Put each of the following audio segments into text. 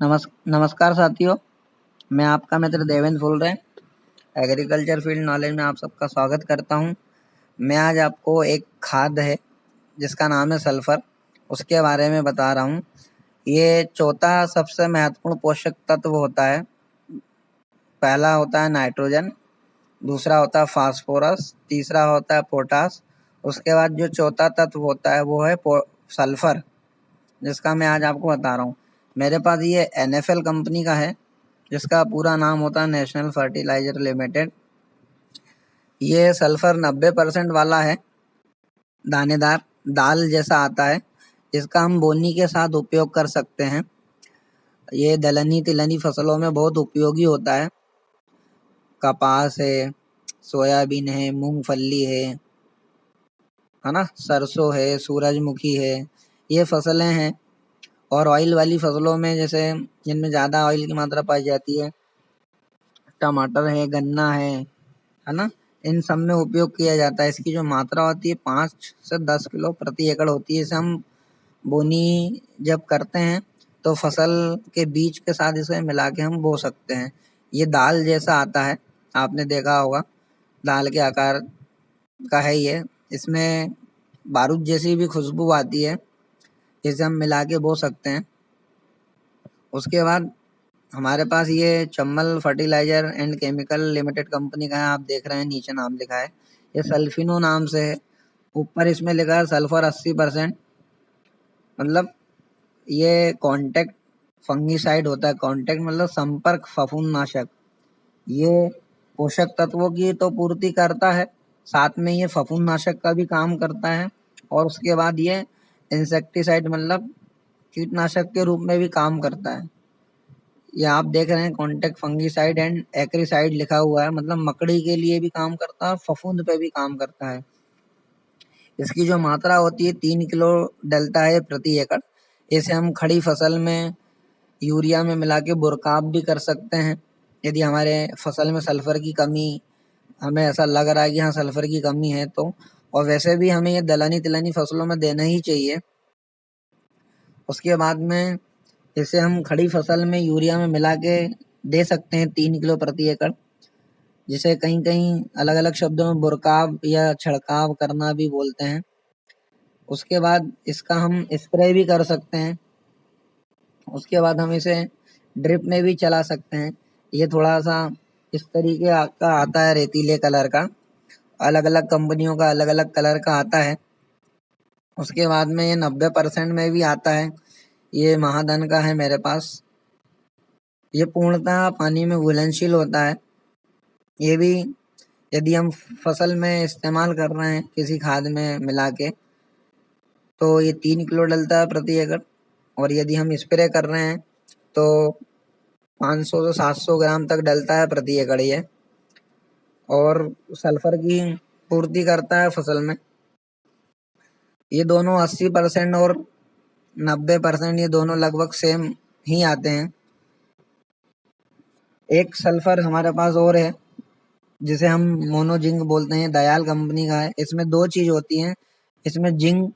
नमस्कार साथियों, मैं आपका मित्र देवेंद्र बोल रहे हैं। एग्रीकल्चर फील्ड नॉलेज में आप सबका स्वागत करता हूं। मैं आज आपको एक खाद है जिसका नाम है सल्फर, उसके बारे में बता रहा हूं। ये चौथा सबसे महत्वपूर्ण पोषक तत्व होता है। पहला होता है नाइट्रोजन, दूसरा होता है फास्फोरस, तीसरा होता है पोटास। उसके बाद जो चौथा तत्व होता है वो है सल्फर, जिसका मैं आज आपको बता रहा हूँ। मेरे पास ये NFL कंपनी का है, जिसका पूरा नाम होता है नेशनल फर्टिलाइजर लिमिटेड। ये सल्फर 90% वाला है, दानेदार दाल जैसा आता है। इसका हम बोनी के साथ उपयोग कर सकते हैं। ये दलहनी तिलहनी फसलों में बहुत उपयोगी होता है। कपास है, सोयाबीन है, मूंगफली है ना, सरसों है, सूरजमुखी है, ये फसलें हैं। और ऑयल वाली फसलों में, जैसे जिनमें ज़्यादा ऑयल की मात्रा पाई जाती है, टमाटर है, गन्ना है ना, इन सब में उपयोग किया जाता है। इसकी जो मात्रा होती है 5 से 10 किलो प्रति एकड़ होती है। इसे हम बोनी जब करते हैं तो फसल के बीज के साथ इसे मिला के हम बो सकते हैं। ये दाल जैसा आता है, आपने देखा होगा, दाल के आकार का है ये। इसमें बारूद जैसी भी खुशबू आती है। इसे हम मिला के बो सकते हैं। उसके बाद हमारे पास ये Chambal fertiliser and chemical limited company का है। आप देख रहे हैं नीचे नाम लिखा है, ये सल्फिनो नाम से है। ऊपर इसमें लिखा है सल्फर 80%। मतलब ये कॉन्टैक्ट फंगीसाइड होता है। कॉन्टैक्ट मतलब संपर्क फफूंदनाशक। ये पोषक तत्वों की तो पूर्ति करता है, साथ में ये फफूंदनाशक का भी काम करता है। और उसके बाद ये इंसेक्टिसाइड मतलब कीटनाशक के रूप में भी काम करता है। ये आप देख रहे हैं कॉन्टैक्ट फंगीसाइड एंड एक्रीसाइड लिखा हुआ है, मतलब मकड़ी के लिए भी काम करता है, फफूंद पे भी काम करता है। इसकी जो मात्रा होती है 3 किलो डलता है प्रति एकड़। इसे हम खड़ी फसल में यूरिया में मिला के बुरकाब भी कर सकते हैं, यदि हमारे फसल में सल्फर की कमी, हमें ऐसा लग रहा है कि हाँ सल्फर की कमी है तो। और वैसे भी हमें ये दलहनी तिलहनी फसलों में देना ही चाहिए। उसके बाद में इसे हम खड़ी फसल में यूरिया में मिला के दे सकते हैं 3 किलो प्रति एकड़, जिसे कहीं कहीं अलग अलग शब्दों में बुरकाव या छिड़काव करना भी बोलते हैं। उसके बाद इसका हम स्प्रे भी कर सकते हैं। उसके बाद हम इसे ड्रिप में भी चला सकते हैं। ये थोड़ा सा इस तरीके का आता है, रेतीले कलर का। अलग अलग कंपनियों का अलग अलग कलर का आता है। उसके बाद में ये 90% में भी आता है। ये महाधन का है मेरे पास। ये पूर्णतः पानी में घुलनशील होता है। ये भी यदि हम फसल में इस्तेमाल कर रहे हैं किसी खाद में मिला के, तो ये 3 किलो डलता है प्रति एकड़। और यदि हम स्प्रे कर रहे हैं तो 500 से 700 ग्राम तक डलता है प्रति एकड़ ये। और सल्फर की पूर्ति करता है फसल में। ये दोनों 80% और 90% ये दोनों लगभग सेम ही आते हैं। एक सल्फर हमारे पास और है जिसे हम मोनोजिंक बोलते हैं, दयाल कंपनी का है। इसमें 2 चीज होती हैं। इसमें जिंक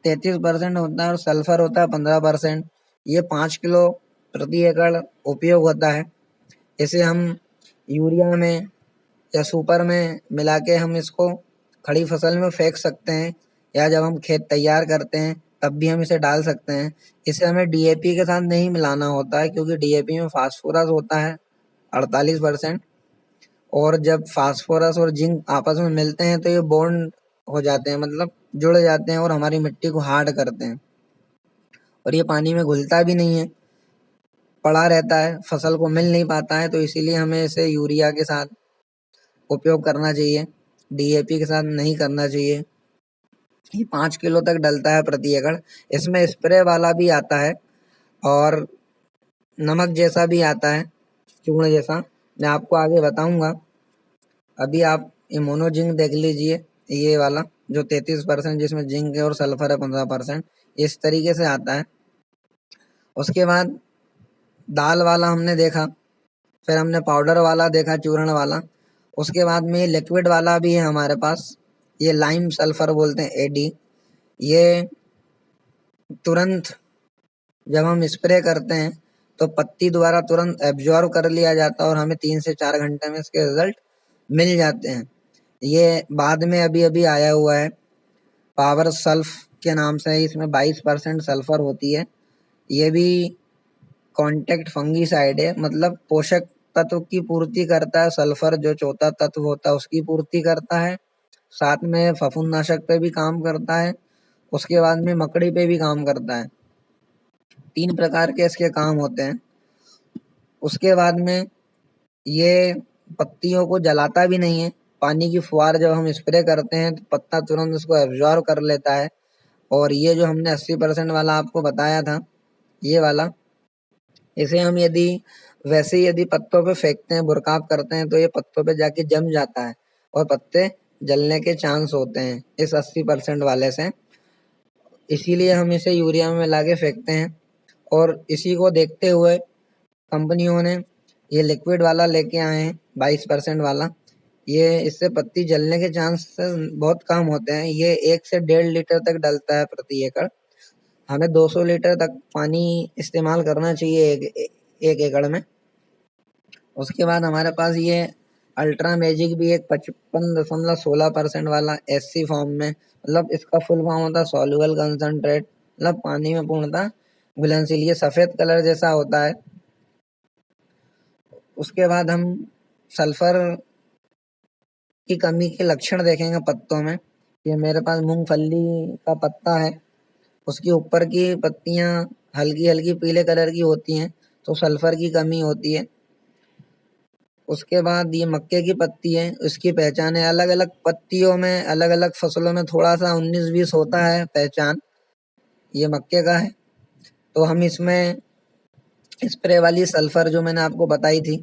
33% होता है और सल्फर होता है 15%। ये 5 किलो प्रति एकड़ उपयोग होता है। इसे हम यूरिया में या सुपर में मिला के हम इसको खड़ी फसल में फेंक सकते हैं, या जब हम खेत तैयार करते हैं तब भी हम इसे डाल सकते हैं। इसे हमें DAP के साथ नहीं मिलाना होता है, क्योंकि DAP में फास्फोरस होता है 48%। और जब फास्फोरस और जिंक आपस में मिलते हैं तो ये बॉन्ड हो जाते हैं, मतलब जुड़ जाते हैं और हमारी मिट्टी को हार्ड करते हैं। और ये पानी में घुलता भी नहीं है, पड़ा रहता है, फसल को मिल नहीं पाता है। तो इसीलिए हमें इसे यूरिया के साथ उपयोग करना चाहिए, DAP के साथ नहीं करना चाहिए। ये 5 किलो तक डलता है प्रति एकड़। इसमें स्प्रे वाला भी आता है और नमक जैसा भी आता है, चूर्ण जैसा। मैं आपको आगे बताऊंगा। अभी आप ये मोनोजिंक देख लीजिए, ये वाला जो 33%, जिसमें जिंक है और सल्फर है 15%, इस तरीके से आता है। उसके बाद दाल वाला हमने देखा, फिर हमने पाउडर वाला देखा, चूर्ण वाला। उसके बाद में ये लिक्विड वाला भी है हमारे पास, ये लाइम सल्फर बोलते हैं, AD। ये तुरंत जब हम स्प्रे करते हैं तो पत्ती द्वारा तुरंत एब्जॉर्ब कर लिया जाता है और हमें 3 से 4 घंटे में इसके रिजल्ट मिल जाते हैं। ये बाद में अभी अभी आया हुआ है, पावर सल्फ के नाम से। इसमें 22% सल्फर होती है। ये भी कॉन्टैक्ट फंगीसाइड है, मतलब पोषक तत्व की पूर्ति करता है। सल्फर जो चौथा तत्व होता है उसकी पूर्ति करता है, साथ में फफूंदनाशक पे भी काम करता है, उसके बाद में मकड़ी पे भी काम करता है। 3 प्रकार के इसके काम होते हैं। उसके बाद में ये पत्तियों को जलाता भी नहीं है। पानी की फुहार जब हम स्प्रे करते हैं तो पत्ता तुरंत उसको एब्जॉर्ब कर लेता है। और ये जो हमने 80% वाला आपको बताया था, ये वाला, इसे हम यदि पत्तों पे फेंकते हैं, बुरकाव करते हैं, तो ये पत्तों पे जाके जम जाता है और पत्ते जलने के चांस होते हैं इस 80% वाले से। इसीलिए हम इसे यूरिया में मिला के फेंकते हैं। और इसी को देखते हुए कंपनियों ने ये लिक्विड वाला लेके आए हैं, 22% वाला। ये इससे पत्ती जलने के चांस बहुत कम होते हैं। ये 1 से 1.5 लीटर तक डलता है प्रति एकड़। हमें 200 लीटर तक पानी इस्तेमाल करना चाहिए एक एकड़ में। उसके बाद हमारे पास ये अल्ट्रा मैजिक भी एक 55.16% वाला एससी फॉर्म में, मतलब इसका फुल फॉर्म होता है सॉल्युबल कंसंट्रेट, मतलब पानी में पूर्णतः घुलनशील। ये सफेद कलर जैसा होता है। उसके बाद हम सल्फर की कमी के लक्षण देखेंगे पत्तों में। ये मेरे पास मूंगफली का पत्ता है, उसके ऊपर की पत्तियां हल्की हल्की पीले कलर की होती हैं, तो सल्फर की कमी होती है। उसके बाद ये मक्के की पत्ती है, उसकी पहचान है। अलग अलग पत्तियों में, अलग अलग फसलों में थोड़ा सा 19-20 होता है पहचान। ये मक्के का है। तो हम इसमें स्प्रे वाली सल्फर जो मैंने आपको बताई थी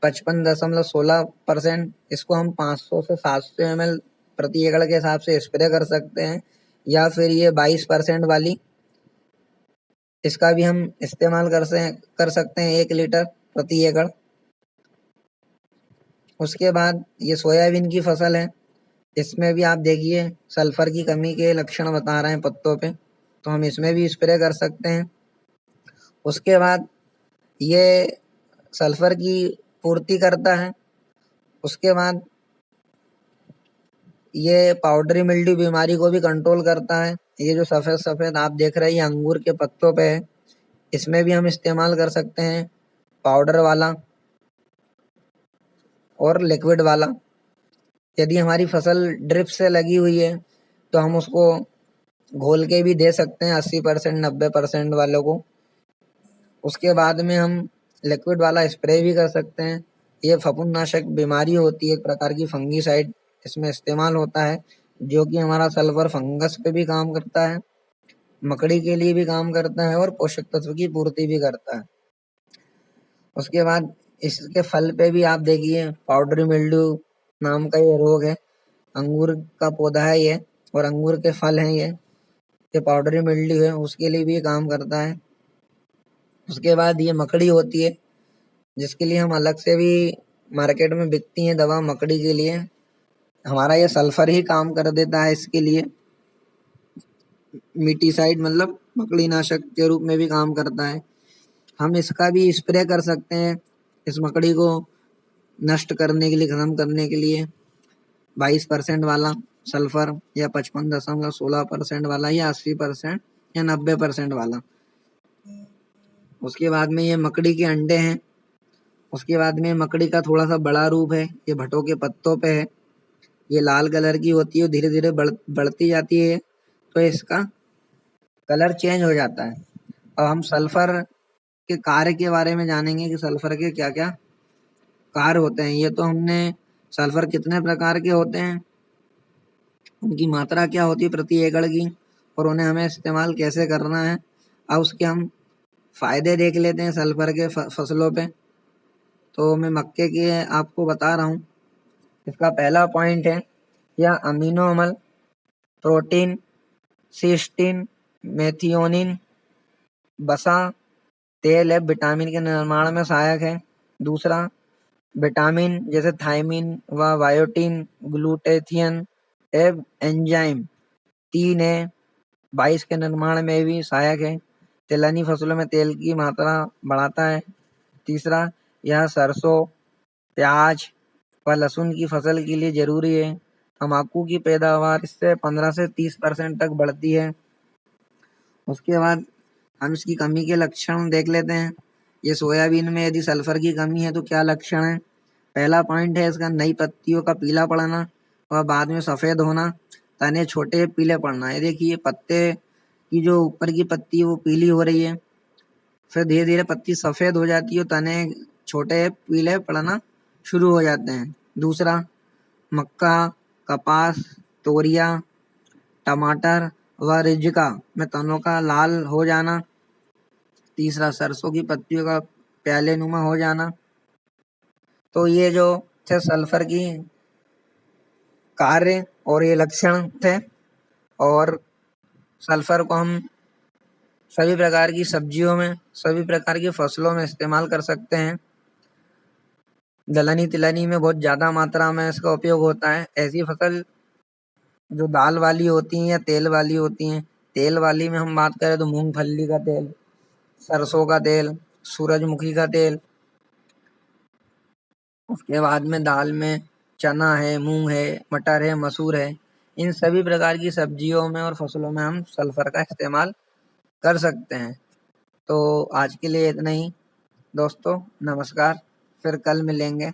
55.16%, इसको हम 500 से 700 ml प्रति एकड़ के हिसाब से स्प्रे कर सकते हैं। या फिर ये 22% वाली, इसका भी हम इस्तेमाल कर सकते हैं 1 लीटर प्रति एकड़। उसके बाद ये सोयाबीन की फसल है, इसमें भी आप देखिए सल्फर की कमी के लक्षण बता रहे हैं पत्तों पे, तो हम इसमें भी स्प्रे कर सकते हैं। उसके बाद ये सल्फर की पूर्ति करता है। उसके बाद ये पाउडरी मिल्ड्यू बीमारी को भी कंट्रोल करता है। ये जो सफेद सफेद आप देख रहे हैं अंगूर के पत्तों पे है, इसमें भी हम इस्तेमाल कर सकते हैं पाउडर वाला और लिक्विड वाला। यदि हमारी फसल ड्रिप से लगी हुई है तो हम उसको घोल के भी दे सकते हैं 80% 90% वालों को। उसके बाद में हम लिक्विड वाला स्प्रे भी कर सकते हैं। ये फफूंदनाशक बीमारी होती है, एक प्रकार की फंगीसाइड इसमें इस्तेमाल होता है, जो कि हमारा सल्फर फंगस पे भी काम करता है, मकड़ी के लिए भी काम करता है और पोषक तत्व की पूर्ति भी करता है। उसके बाद इसके फल पे भी आप देखिए पाउडरी मिल्ड्यू नाम का ये रोग है। अंगूर का पौधा है ये और अंगूर के फल हैं ये पाउडरी मिल्ड्यू है, उसके लिए भी काम करता है। उसके बाद ये मकड़ी होती है, जिसके लिए हम अलग से भी मार्केट में बिकती है दवा मकड़ी के लिए। हमारा ये सल्फर ही काम कर देता है इसके लिए। मीटीसाइड मतलब मकड़ी नाशक के रूप में भी काम करता है। हम इसका भी स्प्रे कर सकते हैं इस मकड़ी को नष्ट करने के लिए, खत्म करने के लिए। 22% वाला सल्फर या 55.16% वाला या 80% या 90% वाला। उसके बाद में ये मकड़ी के अंडे हैं। उसके बाद में मकड़ी का थोड़ा सा बड़ा रूप है, ये भटों के पत्तों पे है। ये लाल कलर की होती है, धीरे धीरे बढ़ती जाती है तो इसका कलर चेंज हो जाता है। अब हम सल्फर के कार्य के बारे में जानेंगे कि सल्फर के क्या क्या कार्य होते हैं। ये तो हमने सल्फर कितने प्रकार के होते हैं, उनकी मात्रा क्या होती है प्रति एकड़ की, और उन्हें हमें इस्तेमाल कैसे करना है। अब उसके हम फायदे देख लेते हैं सल्फर के फसलों पे। तो मैं मक्के के आपको बता रहा हूँ। इसका पहला पॉइंट है यह अमीनो अम्ल, प्रोटीन, सिस्टीन, मेथियोनिन, वसा, तेल है, विटामिन के निर्माण में सहायक है। दूसरा, विटामिन जैसे थायमिन व बायोटिन, ग्लूटेथियन एंजाइम। 3 है, 22 के निर्माण में भी सहायक है। तिलहनी फसलों में तेल की मात्रा बढ़ाता है। तीसरा, यह सरसों, प्याज व लहसुन की फसल के लिए जरूरी है। तम्बाकू की पैदावार इससे 15 से 30% तक बढ़ती है। उसके बाद हम इसकी कमी के लक्षण देख लेते हैं। ये सोयाबीन में यदि सल्फर की कमी है तो क्या लक्षण है। पहला पॉइंट है इसका, नई पत्तियों का पीला पड़ना और बाद में सफेद होना, तने छोटे पीले पड़ना। ये देखिए पत्ते की जो ऊपर की पत्ती है वो पीली हो रही है, फिर धीरे धीरे पत्ती सफेद हो जाती है, तने छोटे पीले पड़ना शुरू हो जाते हैं। दूसरा, मक्का, कपास, तोरिया, टमाटर व रिज्का में तनों का लाल हो जाना। तीसरा, सरसों की पत्तियों का प्याले नुमा हो जाना। तो ये जो थे सल्फर की कार्य और ये लक्षण थे। और सल्फर को हम सभी प्रकार की सब्जियों में, सभी प्रकार की फसलों में इस्तेमाल कर सकते हैं। दलहनी तिलहनी में बहुत ज्यादा मात्रा में इसका उपयोग होता है। ऐसी फसल जो दाल वाली होती हैं या तेल वाली होती हैं। तेल वाली में हम बात करें तो मूंगफली का तेल, सरसों का तेल, सूरजमुखी का तेल। उसके बाद में दाल में चना है, मूंग है, मटर है, मसूर है। इन सभी प्रकार की सब्जियों में और फसलों में हम सल्फर का इस्तेमाल कर सकते हैं। तो आज के लिए इतना ही दोस्तों, नमस्कार, फिर कल मिलेंगे।